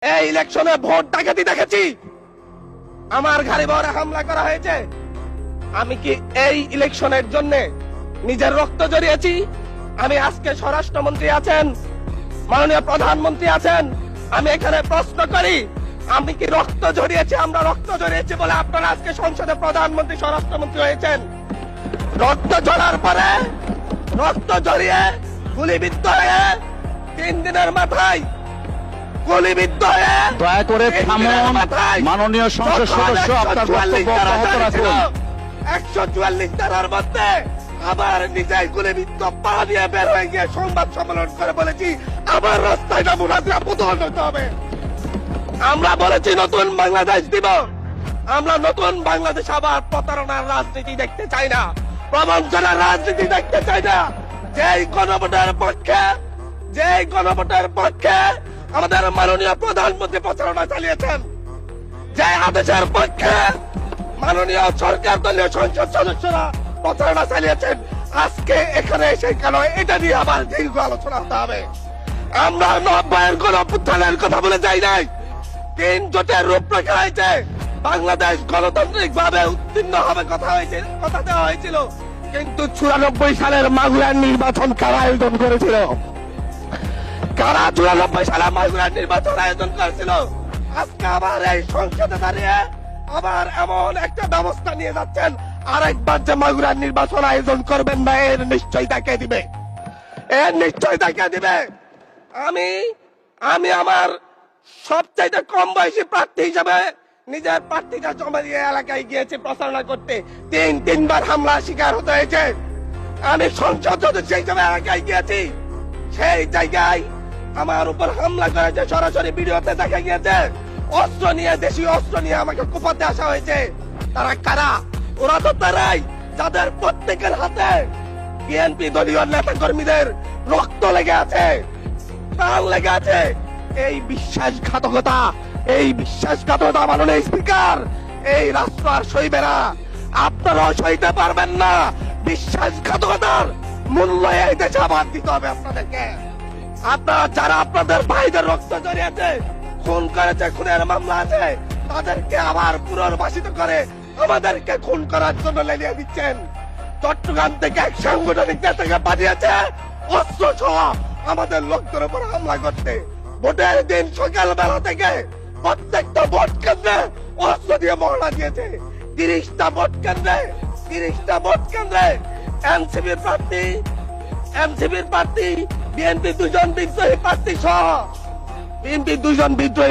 এই ইলেকশনে ভোট ডাকাতি দেখেছি, আমার ঘরে বরে হামলা করা হয়েছে। আমি কি এই ইলেকশনের জন্য নিজের রক্ত জড়িয়েছি? আমি আজকে স্বরাষ্ট্রমন্ত্রী আছেন, মাননীয় প্রধানমন্ত্রী আছেন, আমি এখানে প্রশ্ন করি, আমি কি রক্ত জড়িয়েছি? আমরা রক্ত জড়িয়েছি বলে আপনারা আজকে সংসদে প্রধানমন্ত্রী স্বরাষ্ট্রমন্ত্রী হয়েছেন। রক্ত ঝরার পরে, রক্ত জড়িয়ে গুলিবিদ্ধ হয়ে 3 দিনের মাথায় গুলিবিদ্ধ হয়ে, দয়া করে থামুন। মাননীয় সংসদ সদস্য, আপনার বক্তব্য অব্যাহত রাখুন। 144 ধারার মধ্যে আবার নিজেই গুলিবিদ্ধ পা দিয়ে বের হয়ে গিয়ে সংবাদ সম্মেলন করে বলেছি আবার রাস্তায় নামুনাজরা প্রদর্শন হতে হবে। আমরা বলেছি নতুন বাংলাদেশ দিব, আমরা নতুন বাংলাদেশ আবার প্রতারণার রাজনীতি দেখতে চাই না, প্রবঞ্চনার রাজনীতি দেখতে চাই না। যেই গণভোটের পক্ষে, যেই গণভোটের পক্ষে আমাদের মাননীয় প্রধানমন্ত্রী প্রচারণা চালিয়েছেন, যে আদেশের পক্ষে মাননীয় সরকার দলীয় সংসদ সদস্যরা প্রচারণা চালিয়েছেন, আজকে এখানে এসে কেন এটা নিয়ে আবার দীর্ঘ আলোচনা হতে হবে? আমরা 90-এর গণঅভ্যুত্থানের কথা বলে যাই নাই। 3 জোটের রূপরেখা হয়েছে, বাংলাদেশ গণতান্ত্রিক ভাবে উত্তীর্ণ হবে কথা দেওয়া হয়েছিল, কিন্তু 94 সালের মাগুরার নির্বাচন কারা আয়োজন করেছিল? কারা 94 সালে মাগুরার নির্বাচন আয়োজন করেছিল? আজকে আবার এই সংসদে দাঁড়িয়ে আবার এমন একটা ব্যবস্থা নিয়ে যাচ্ছেন, আরেকবার যে মাগুরার নির্বাচন আয়োজন করবেন না, এর নিশ্চয়তা কে দিবে? এর নিশ্চয়তা কে দিবে? আমি আমার সবচাইতে কম বয়সী প্রার্থী হিসাবে নিজের প্রার্থীটা জমা দিয়ে এলাকায় গিয়েছি প্রচারণা করতে, 3বার হামলার শিকার হতে হয়েছে। আমি সংসদ সদস্য হিসাবে এলাকায় গিয়েছি, সেই জায়গায় আমার উপর হামলা করেছে, সরাসরি ভিডিওতে দেখা গিয়েছে। অস্ত্র নিয়ে, দেশীয় অস্ত্র নিয়ে আমাকে কোপাতে আসা হয়েছে। তারা কারা? ওরা তো তারাই যাদের প্রত্যেকের হাতে বিএনপি দলীয় নেতা কর্মীদের রক্ত লেগে আছে, প্রাণ লেগে আছে। এই বিশ্বাসঘাতকতা, এই বিশ্বাসঘাতকতা মাননীয় স্পিকার, এই রাষ্ট্র আর সইবে না, আপনারাও সইতে পারবেন না। বিশ্বাসঘাতকতার মূল্য এই দেশে আবার দিতে হবে আপনাদেরকে। আপনারা যারা আপনাদের ভাইদের রক্ত জড়িয়েছে, খুন করেছে, খুনের মামলা আছে, তাদেরকে আবার পুনর্বাসিত করে আমাদেরকে খুন করার জন্য লেলিয়ে দিচ্ছেন। চট্টগ্রাম থেকে এক সাংগঠনিক নেতাকে পাঠিয়েছে অস্ত্র সহ আমাদের লোকদের উপর হামলা করতে। ভোটের দিন সকালবেলা থেকে প্রত্যেকটা ভোট কেন্দ্রে অস্ত্র দিয়ে মহড়া দিয়েছে। 30টা ভোট কেন্দ্রে এনসিপির প্রার্থী, বিএনপি 2জন বিদ্রোহী প্রার্থী সহ, বিএনপি 2জন বিদ্রোহী